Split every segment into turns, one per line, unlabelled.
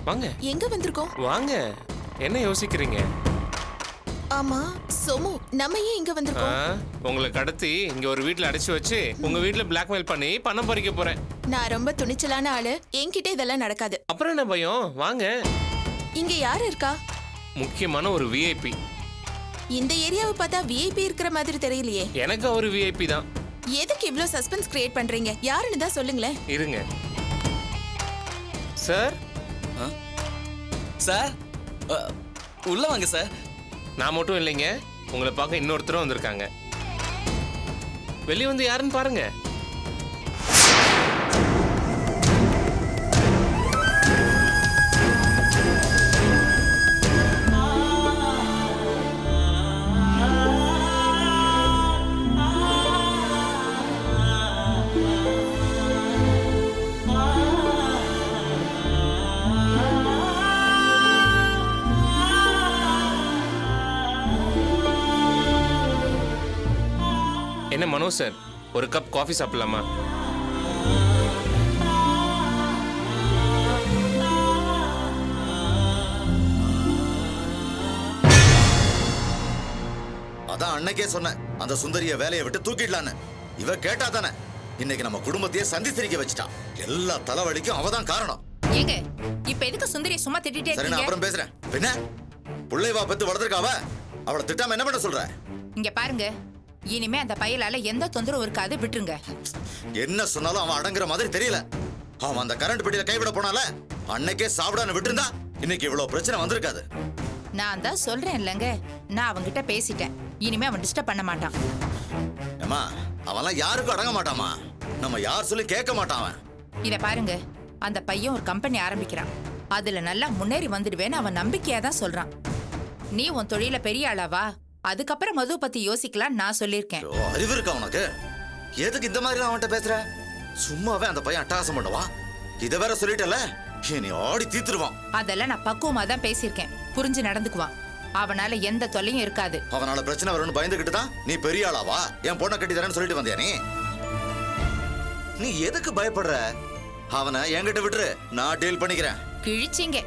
வாங்க.
எங்க வந்திருக்கோம்?
வாங்க. என்ன யோசிக்கிறீங்க?
ஆமா சோமு, நம்ம ஏன் இங்க வந்திருக்கோம்?
உங்களை கடத்தி இங்க ஒரு வீட்ல அடைச்சு வச்சு உங்க வீட்ல பிளாக்மெயில் பண்ணி பணம் பறிக்க போறேன்.
நான் ரொம்ப துணிச்சலான ஆளு, என்கிட்ட இதெல்லாம் நடக்காது.
அப்புறம் என்ன பயம்? வாங்க.
இங்க யாரு இருக்கா?
முக்கியமான ஒரு விஐபி.
இந்த ஏரியாவை பார்த்தா விஐபி இருக்கிற மாதிரி தெரியலையே.
எனக்கு ஒரு விஐபி தான்.
எதுக்கு இவ்ளோ சஸ்பென்ஸ் கிரியேட் பண்றீங்க? யாருன்னு தான் சொல்லுங்களேன்.
இருங்க சார்.
சார் உள்ள வாங்க சார்.
நான் மட்டும் இல்லைங்க, உங்களை பார்க்க இன்னொருத்தரும் வந்திருக்காங்க. வெளியே வந்து யாருன்னு பாருங்க. என்ன மனோஜ் சார், ஒரு கப் காஃபி சாப்பிடலாமா?
அதான் அன்னைக்கே சொன்னேன், அந்த சுந்தரிய வேலையை விட்டு தூக்கிடலான்னு. இவ கேட்டா தானே இன்னைக்கு நம்ம குடும்பத்தையே சந்தி சிரிக்க வச்சுட்டா. எல்லா தலைவலிக்கும் அவதான் காரணம்.
ஏங்க இப்ப எதுக்கு சுந்தரிய சும்மா திட்டிட்டே
சரி, நான்
இருக்கீங்க?
அப்புறம் பேசுறேன். பின்ன புள்ளைவா பெத்து வளர்த்திருக்காவ, அவளை திட்டாம என்ன பண்ண சொல்ற?
இங்க பாருங்க, இனிமே அந்த பயலால எந்த தொந்தரவும் இருக்காது, விட்டுருங்க.
என்ன சொன்னாலும் அவன் அடங்குற மாதிரி தெரியல. அவன் அந்த கரண்ட் பெட்டியில கைவிட போனால அன்னைக்கே சாப்பிடான்னு விட்டுருந்தா இன்னைக்கு இவ்வளவு பிரச்சனை வந்திருக்காது.
நான் தான் சொல்றேன் இல்லங்க, நான் அவன்கிட்ட பேசிட்டேன். இனிமே அவன் டிஸ்டர்ப் பண்ண மாட்டான்.
ஏமா, அவன்லாம் யாருக்கும் அடங்க மாட்டாமா. நம்ம யார் சொல்லி கேட்க மாட்டான் அவன்.
இத பாருங்க, அந்த பையன் ஒரு கம்பெனி ஆரம்பிக்கிறான். அதுல நல்லா முன்னேறி வந்துடுவேன்னு அவன் நம்பிக்கையா தான் சொல்றான். நீ உன் தொழில பெரிய ஆளாவா, அதுக்கப்புறம் மது பத்தி யோசிக்கலாம் நான் சொல்லியிருக்கேன்.
அறிவு இருக்கா உனக்கு? எதுக்கு இந்த மாதிரி அவன்கிட்ட பேசுற? சும்மாவே அந்த பையன் அட்டகாசம் பண்ணுவான். இத வேற சொல்லிட்டல, நீ ஆடி தீத்துருவான்.
அதெல்லாம் நான் பக்குவமா தான் பேசியிருக்கேன், புரிஞ்சு நடந்துக்குவான். அவனால எந்த தொல்லையும் இருக்காது.
அவனால பிரச்சனை வரும்னு பயந்துகிட்டு தான் நீ பெரிய ஆளாவா என் பொண்ணை கட்டி தரேன்னு சொல்லிட்டு வந்தியா? நீ எதுக்கு பயப்படுற? அவனை என்கிட்ட விட்டுரு, நான் டீல் பண்ணிக்கிறேன்.
கிழிச்சிங்க,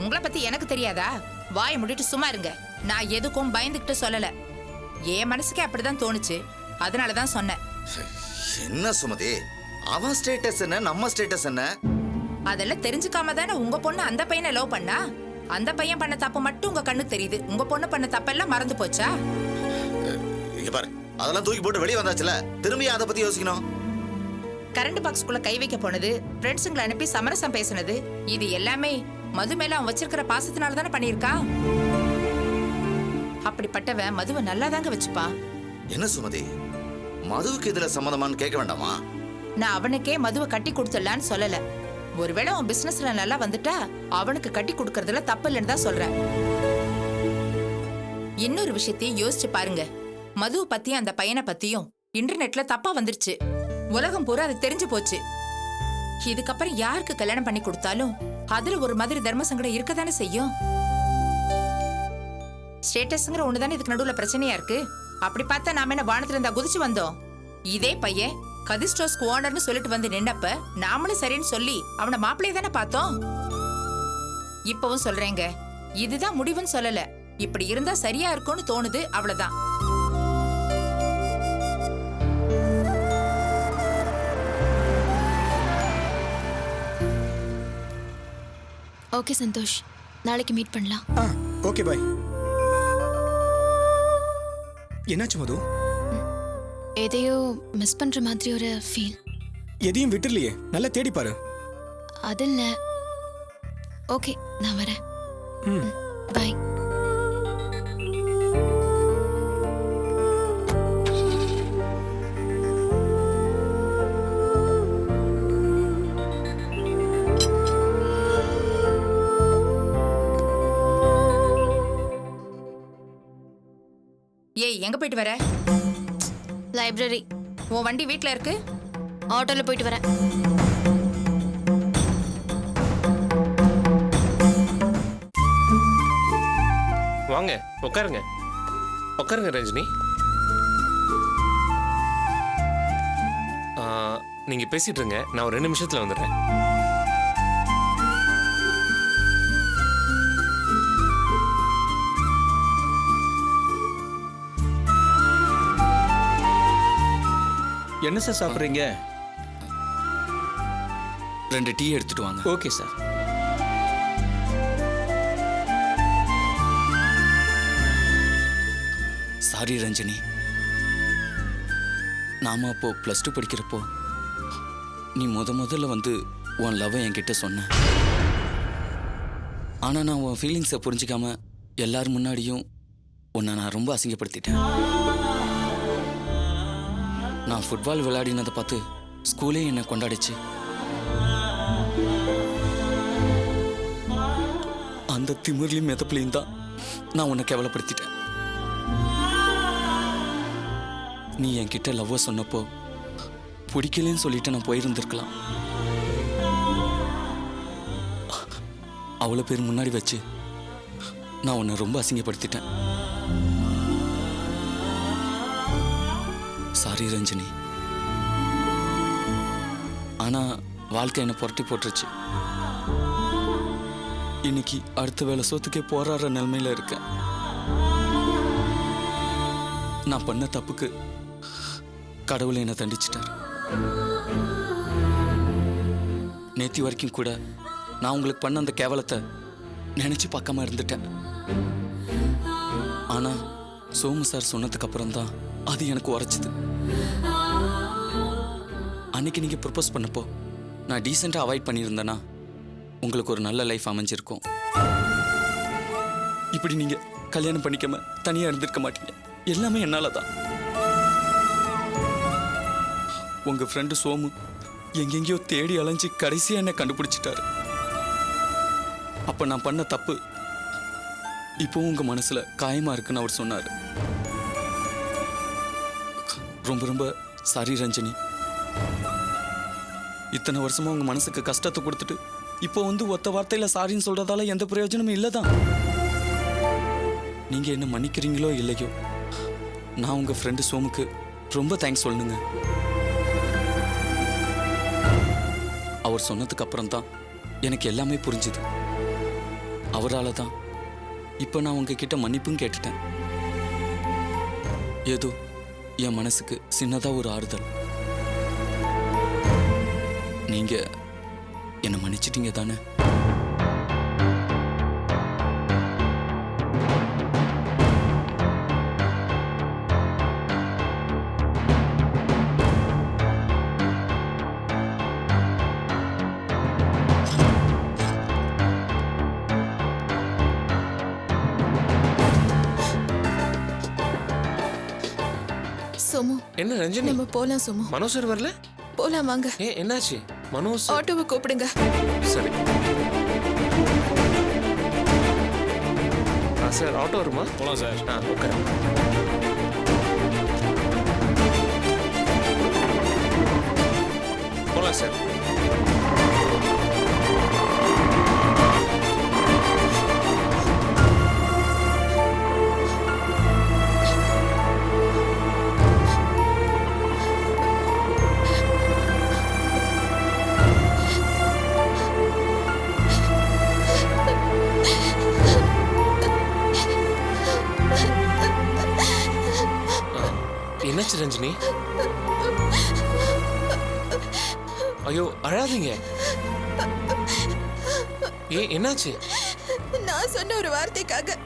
உங்களை பத்தி எனக்கு தெரியாதா? வாயை முடிட்டு சும்மா இருங்க. நான் எதுக்கும் பயந்துகிட்டு சொல்லல, என் மனசுக்கே அப்படிதான் தோணுச்சு, அதனாலதான் சொன்னேன்.
என்ன சுமதி, அவன் ஸ்டேட்டஸ் என்ன, நம்ம ஸ்டேட்டஸ் என்ன?
அதெல்லாம் தெரிஞ்சுக்காம தானே உங்க பொண்ணு அந்த பையனை லவ் பண்ணா. அந்த பையன் பண்ண தப்பு மட்டும் உங்க கண்ணு தெரியுது, உங்க பொண்ணு பண்ண தப்பெல்லாம் மறந்து போச்சா?
இங்க பாரு, அதெல்லாம் தூக்கி போட்டு வெளியே வந்தாச்சுல, திரும்பி அதை பத்தி யோசிக்கணும்.
கரண்ட் பாக்ஸ்குள்ள கை வைக்க போனது, ஃப்ரெண்ட்ஸுங்களை அனுப்பி சமரசம் பேசுனது, இது எல்லாமே மது மேல அவன் வச்சிருக்கிற பாசத்தினால தானே பண்ணியிருக்கான். அப்படிப்பட்டவன் மதுவை நல்லா தாங்க வச்சுப்பான்.
என்ன சுமதி, மதுவுக்கு இதுல சம்மதமான்னு கேட்க வேண்டாமா?
நான் அவனுக்கே மதுவை கட்டி கொடுத்துடலான்னு சொல்லல. ஒருவேளை அவன் பிசினஸ்ல நல்லா வந்துட்டா அவனுக்கு கட்டி கொடுக்கறதுல தப்பு இல்லைன்னு தான் சொல்றேன். இன்னொரு விஷயத்தையும் யோசிச்சு பாருங்க, மதுவை பத்தியும் அந்த பையனை பத்தியும் இன்டர்நெட்ல தப்பா வந்துருச்சு. உலகம் பூரா அது தெரிஞ்சு போச்சு. இதுக்கப்புறம் யாருக்கு கல்யாணம் பண்ணி கொடுத்தாலும் அதுல ஒரு மாதிரி தர்ம சங்கடம் இருக்கதானே செய்யும். ஸ்டேட்டஸ்ங்கிற ஒண்ணுதானே இதுக்கு நடுவுல பிரச்சனையா இருக்கு. அப்படி பார்த்தா நாம என்ன வானத்துல இருந்தா குதிச்சு வந்தோம்? இதே பையன் கதிஸ்டோஸ்க்கு ஓனர்னு சொல்லிட்டு வந்து நின்னப்ப நாமளும் சரின்னு சொல்லி அவனை மாப்பிள்ளைய தானே பார்த்தோம். இப்பவும் சொல்றேங்க, இதுதான் முடிவுன்னு சொல்லல, இப்படி இருந்தா சரியா இருக்கும்னு தோணுது, அவ்வளவுதான்.
ஓகே சந்தோஷ், நாளைக்கு மீட் பண்ணலாம்.
Okay bye. என்னாச்சு மது?
எதையோ மிஸ் பண்ற மாதிரி ஒரு ஃபீல்.
எதையும் விட்டுறலையே, நல்லா தேடி பாரு.
அது இல்ல. ஓகே, நான் வரேன். பாய்.
ஏய், எங்க போயிட்டு வர?
லைப்ரரி.
உன் வண்டி வீட்ல இருக்கு?
ஆட்டோல போயிட்டு வரேன்.
வாங்க, உட்காருங்க. உட்காருங்க ரஞ்சினி. நீங்க பேசிட்டு இருங்க, நான் ஒரு 2 நிமிஷத்துல வந்துடுறேன்.
என்ன சார் சாப்பிட்றீங்க?
2 டீ எடுத்துட்டு வாங்க.
Okay sir.
சாரி ரஞ்சனி, நாம அப்போ +2 படிக்கிறப்போ நீ முதல்ல வந்து உன் லவ் என்கிட்ட சொன்ன. ஆனா நான் உன் ஃபீலிங்ஸை புரிஞ்சுக்காம எல்லாரும் முன்னாடியும் உன்னை நான் ரொம்ப அசிங்கப்படுத்திட்டேன். நான் ஃபுட்பால் விளையாடினதை பார்த்து ஸ்கூலே என்னை கொண்டாடிச்சு. அந்த திமிர்லையும் மெதப்புலையும் தான் நான் உன்னை கேவலப்படுத்திட்டேன். நீ என்கிட்ட லவ்வை சொன்னப்போ பிடிக்கலன்னு சொல்லிட்டு நான் போயிருந்திருக்கலாம். அவ்வளோ பேர் முன்னாடி வச்சு நான் உன்னை ரொம்ப அசிங்கப்படுத்திட்டேன். சாரி ரஞ்சனி. ஆனா வாழ்க்கை என்னை புரட்டி போட்டுருச்சு. இன்னைக்கு அடுத்த வேளை சோத்துக்கே போராடுற நிலைமையில இருக்கேன். நான் பண்ண தப்புக்கு கடவுளை என்னை தண்டிச்சிட்டார். நேத்தி வரைக்கும் கூட நான் உங்களுக்கு பண்ண அந்த கேவலத்தை நினைச்சு பார்க்காம இருந்துட்டேன். ஆனா சோமு சார் சொன்னதுக்கு அப்புறம் தான் அது எனக்கு உரைச்சுது. அன்னைக்கு நீங்க ப்ரப்போஸ் பண்ணப்போ நான் டீசெண்டா அவாய்ட் பண்ணியிருந்தேன்னா உங்களுக்கு ஒரு நல்ல லைஃப் அமைஞ்சிருக்கும். இப்படி நீங்க கல்யாணம் பண்ணிக்காம தனியா இருந்திருக்க மாட்டீங்க. எல்லாமே என்னால தான். உங்க ஃப்ரெண்டு சோமு எங்கெங்கயோ தேடி அலைஞ்சு கடைசியா என்ன கண்டுபிடிச்சிட்டாரு. அப்ப நான் பண்ண தப்பு இப்போ உங்க மனசுல காயமா இருக்குன்னு அவர் சொன்னாரு. ரொம்ப ரொம்ப சாரி ரஞ்சனி. இத்தனை வருஷமா உங்க மனசுக்கு கஷ்டத்தை கொடுத்துட்டு இப்போ வந்து ஒத்த வார்த்தையில சாரின்னு சொல்றதால எந்த பிரயோஜனமும் இல்லதான். நீங்க என்ன மன்னிக்கிறீங்களோ இல்லையோ, நான் உங்க ஃப்ரெண்டு சோமுக்கு ரொம்ப தேங்க்ஸ் சொல்லணுங்க. அவர் சொன்னதுக்கு அப்புறம் தான் எனக்கு எல்லாமே புரிஞ்சுது. அவரால தான் இப்போ நான் உங்ககிட்ட மன்னிப்பும் கேட்டுட்டேன். ஏதோ என் மனசுக்கு சின்னதா ஒரு ஆறுதல். நீங்க என்ன மன்னிச்சிட்டீங்க தானே?
சோமு,
என்ன ரஞ்சனி,
நம்ம போலாம் சோமு.
மனோ சார் வரல?
போலாம் வாங்க.
என்னாச்சு? மனோ சார்
ஆட்டோவை கூப்பிடுங்க.
சரி. சார் ஆட்டோ வருமா?
போலாம் சார்.
ஓகே. போலாம் சார். என்னாச்சு ரஞ்சினி? ஐயோ அழாதீங்க. என்னாச்சு?
நான் சொன்ன ஒரு வார்த்தைக்காக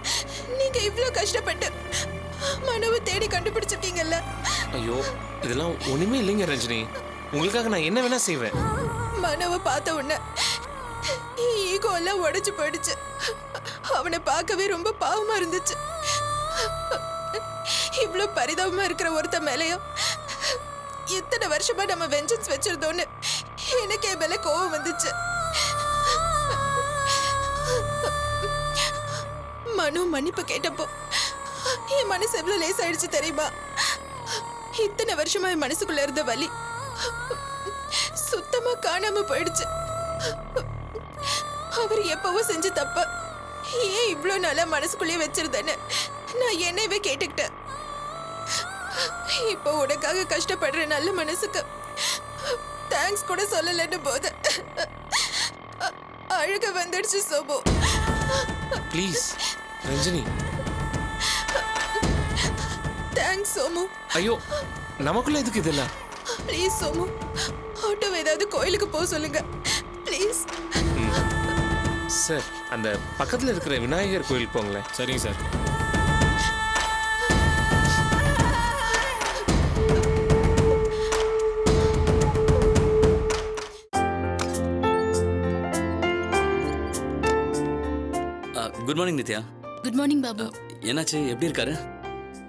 நீங்க இவ்ளோ கஷ்டப்பட்டு மனோவை தேடி கண்டுபிடிச்சிருக்கீங்கல்ல.
ஐயோ இதெல்லாம் ஒண்ணுமே இல்லைங்க ரஞ்சினி. உங்களுக்காக நான் என்ன வேணா செய்வேன்.
மனோவை பார்த்த உடனே ஈகோ எல்லாம் உடைச்சு போயிடுச்சு. அவனை பார்க்கவே ரொம்ப பாவமா இருந்துச்சு. இவ்ளோ பரிதாபமா இருக்கிற ஒருத்த மேலையும் இத்தனை வருஷமா நம்ம வெஞ்சன்ஸ் வச்சிருந்தோன்னு எனக்கே மேல கோவம் வந்துச்சு. மனு மன்னிப்பு கேட்டப்போ என் மனசு எவ்வளவு லேசாயிடுச்சு தெரியுமா? இத்தனை வருஷமா என் மனசுக்குள்ள இருந்த வலி சுத்தமா காணாம போயிடுச்சு. அவர் எப்பவோ செஞ்ச தப்ப ஏன் இவ்ளோ நாளா மனசுக்குள்ளேயே வச்சிருந்தேன்னு நான் என்னையவே கேட்டுக்கிட்டேன். இப்போ உனக்காக கஷ்டப்படுற நல்ல மனசுக்கு தேங்க்ஸ் கூட சொல்லலன்னு போது அழுக வந்துடுச்சு சோபு.
ப்ளீஸ் ரஞ்சினி.
தேங்க்ஸ் சோமு.
ஐயோ நமக்குள்ள எதுக்கு இதெல்லாம்?
ப்ளீஸ் சோமு, ஆட்டோ ஏதாவது கோயிலுக்கு போக சொல்லுங்க ப்ளீஸ்.
சார் அந்த பக்கத்தில் இருக்கிற விநாயகர் கோயில் போங்களேன்.
சரிங்க sir.
Good morning Nithya.
Good morning Babu.
என்னாச்சு, எப்படி இருக்காரு?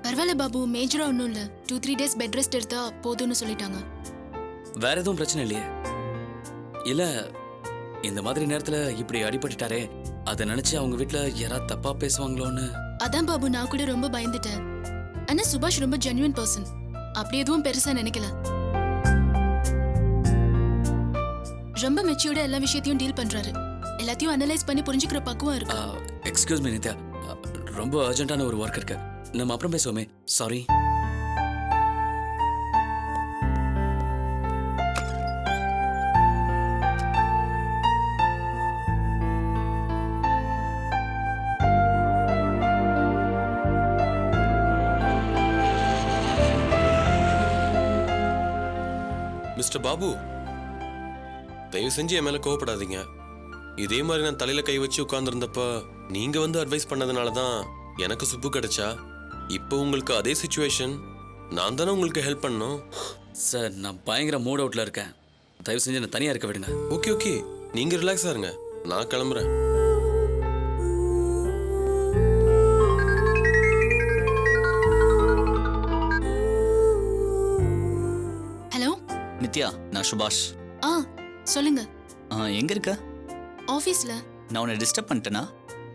பரவாயில்ல பாபு, மேஜரா ஒன்றும் இல்லை. 2-3 days பெட் ரெஸ்ட் எடுத்தா போதும்னு சொல்லிட்டாங்க.
வேற எதுவும் பிரச்சனை இல்லையே? இல்ல, இந்த மாதிரி நேரத்துல இப்படி அடிபட்டுட்டாரே, அதை நினைச்சு அவங்க வீட்ல யாராவது தப்பா பேசுவாங்களோன்னு.
அதான் பாபு, நான் கூட ரொம்ப பயந்துட்டேன். ஆனா சுபாஷ் ரொம்ப ஜென்யூன் பர்சன். அப்படி எதுவும் பெருசா நினைக்கல. ரொம்ப மெச்சூர்டா எல்லா விஷயத்தையும் டீல் பண்றாரு. எல்லாத்தையும் அனலைஸ் பண்ணி புரிஞ்சுக்கிற பக்குவம் இருக்கு.
எக்ஸ்கியூஸ் மீ நித்யா, ரொம்ப அர்ஜென்ட்டான ஒரு ஒர்க் இருக்கு, நம்ம அப்புறம் பேசுவோமே. சாரி.
மிஸ்டர் பாபு, தயவு செஞ்சு என் மேல கோவப்படாதீங்க. இதே மாதிரி நான் தலையில கை வச்சு உட்கார்ந்துருந்தப்ப நீங்க வந்து அட்வைஸ் பண்ணதுனால தான் எனக்கு சுப்பு கிடைச்சா. இப்போ உங்களுக்கு அதே சுச்சுவேஷன், நான் தானே உங்களுக்கு ஹெல்ப் பண்ணணும்.
சார், நான் பயங்கர மூட் அவுட்ல இருக்கேன், தயவு செஞ்சு என்ன தனியா இருக்க விடுங்க.
ஓகே ஓகே, நீங்க ரிலாக்ஸா இருங்க, நான் கிளம்புறேன்.
ஹலோ
நித்யா, நான் சுபாஷ்.
சொல்லுங்க.
எங்க இருக்க?
ஆபீஸ்ல.
நான் உன்னை டிஸ்டர்ப் பண்ணிட்டேனா?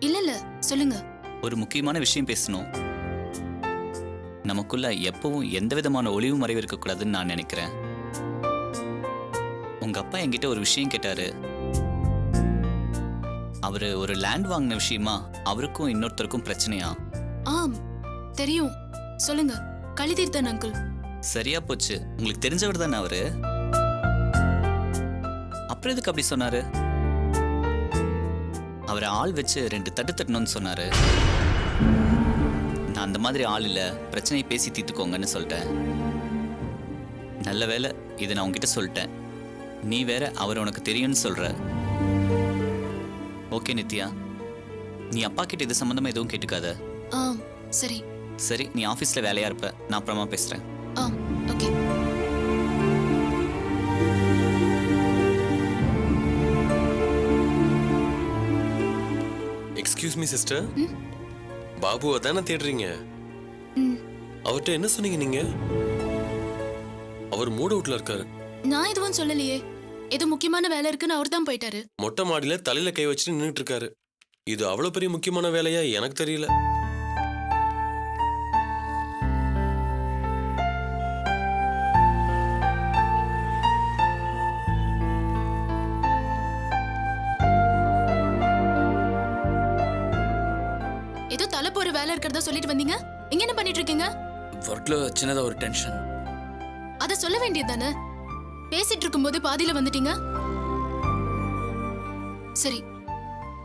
இல்ல சொல்லுங்க.
ஒரு முக்கியமான விஷயம் பேசணும். நமக்குள்ள எப்பவும் எந்த விதமான ஒளிவு மறைவு இருக்கக்கூடாதுன்னு நான் நினைக்கிறேன். உங்க அப்பா என்கிட்ட ஒரு விஷயம் கேட்டாரு. அவரு ஒரு லேண்ட் வாங்கின விஷயமா அவருக்கும் இன்னொருத்தருக்கும் பிரச்சனையா?
தெரியும், சொல்லுங்க. கலிதீர்த்தன் அங்கிள்.
சரியா போச்சு, உங்களுக்கு தெரிஞ்சவர் தானே அவரு. அப்புறம் எதுக்கு அப்படி சொன்னாரு? அவரை ஆள் வச்சு 2 தட்டு தட்டணும்னு சொன்னாரு. நான் அந்த மாதிரி ஆள் இல்ல, பிரச்சனையை பேசி தீர்த்துக்கோங்கன்னு சொல்லிட்டேன். நல்ல வேலை இதை நான் உங்ககிட்ட சொல்லிட்டேன். நீ வேற அவர் உனக்கு தெரியும்னு சொல்ற. ஓகே நித்யா, நீ அப்பா கிட்ட இது சம்பந்தமா எதுவும் கேட்டுக்காத.
சரி
சரி, நீ ஆபீஸ்ல வேலையா இருப்ப, நான் அப்புறமா பேசுறேன்.
ஓகே.
எக்ஸ்கியூஸ் மீ சிஸ்டர், பாபுவை தானே தேடுறீங்க? அவர்கிட்ட என்ன சொன்னீங்க நீங்க? அவர் மூட் அவுட்ல இருக்காரு.
நான் எதுவும் சொல்லலையே. ஏதோ முக்கியமான வேலை இருக்குன்னு அவர் தான் போயிட்டாரு.
மொட்டை மாடியில தலையில கை வச்சுட்டு நின்றுட்டு இருக்காரு. இது அவ்வளவு பெரிய முக்கியமான வேலையா எனக்கு தெரியல.
ஏதோ தலை போற வேலை இருக்கிறதா சொல்லிட்டு வந்தீங்க. இங்க என்ன பண்ணிட்டு இருக்கீங்க?
ஒர்க்ல சின்னதா ஒரு டென்ஷன்.
அத சொல்ல வேண்டியது தானே. பேசிட்டு இருக்கும்போது பாதியில வந்துட்டீங்க. சரி,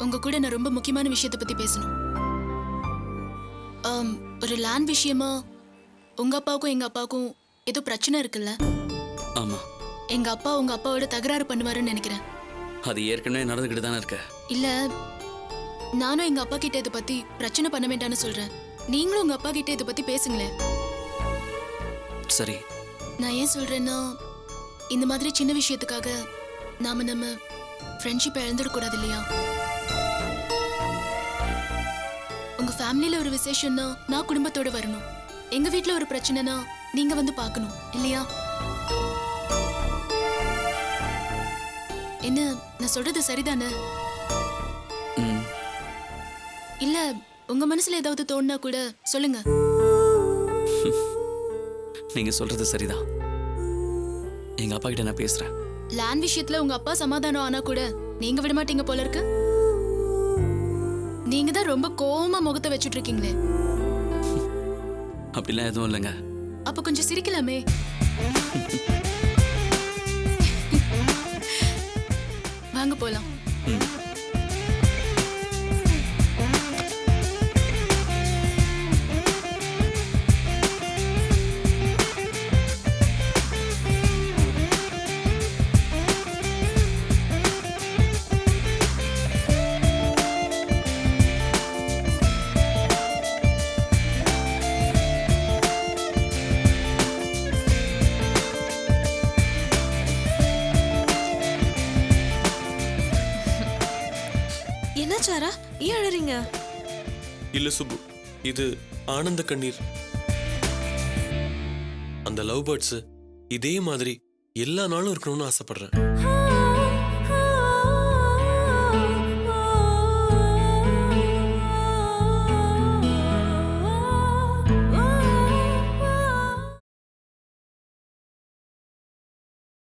உங்க கூட நான் ரொம்ப முக்கியமான விஷயத்தை பத்தி பேசணும். ஒரு லேண்ட் விஷயமா உங்க அப்பாவுக்கும் எங்க அப்பாவுக்கும் ஏதோ பிரச்சனை இருக்குல்ல?
ஆமா.
எங்க அப்பா உங்க அப்பாவோட தகராறு பண்ணுவாருன்னு நினைக்கிறேன்.
அது ஏற்கனவே நடந்துகிட்டு தானே இருக்க.
இல்ல, நானும் எங்க அப்பா கிட்ட இதை பத்தி பிரச்சனை பண்ண வேண்டாம்னு சொல்றேன். நீங்களும் உங்க அப்பா கிட்ட இதை பத்தி பேசுங்களேன்.
சரி.
நான் ஏன் சொல்றேன்னா, இந்த மாதிரி சின்ன விஷயத்துக்காக நம்ம ஃப்ரெண்ட்ஷிப்பை இழந்துடக்கூடாது இல்லையா? உங்க ஃபேமிலியில ஒரு விசேஷம்னா நான் குடும்பத்தோட வரணும். எங்க வீட்ல ஒரு பிரச்சனைனா நீங்க வந்து பார்க்கணும் இல்லையா? என்ன, நான் சொல்றது சரிதானே? இல்ல, உங்க மனசுல ஏதாவது தோணுனா கூட சொல்லுங்க.
நீங்க சொல்றது சரிதான். எங்க அப்பா கிட்ட நான் பேசுறேன்.
லேண்ட் விஷயத்துல உங்க அப்பா சமாதானம் ஆனா கூட நீங்க விட மாட்டீங்க போல இருக்கு. நீங்க தான் ரொம்ப கோவமா முகத்தை வச்சுட்டு இருக்கீங்களே.
அப்படிலாம் எதுவும் இல்லைங்க.
அப்ப கொஞ்சம் சிரிக்கலாமே. வாங்க போலாம்.
என்னாச்சாரா? ஏன் அழறீங்க?
இல்ல சுப்பு, இது ஆனந்த கண்ணீர். அந்த லவ் பேர்ட்ஸ் இதே மாதிரி எல்லா நாளும் இருக்கணும்னு ஆசைப்படுறேன்.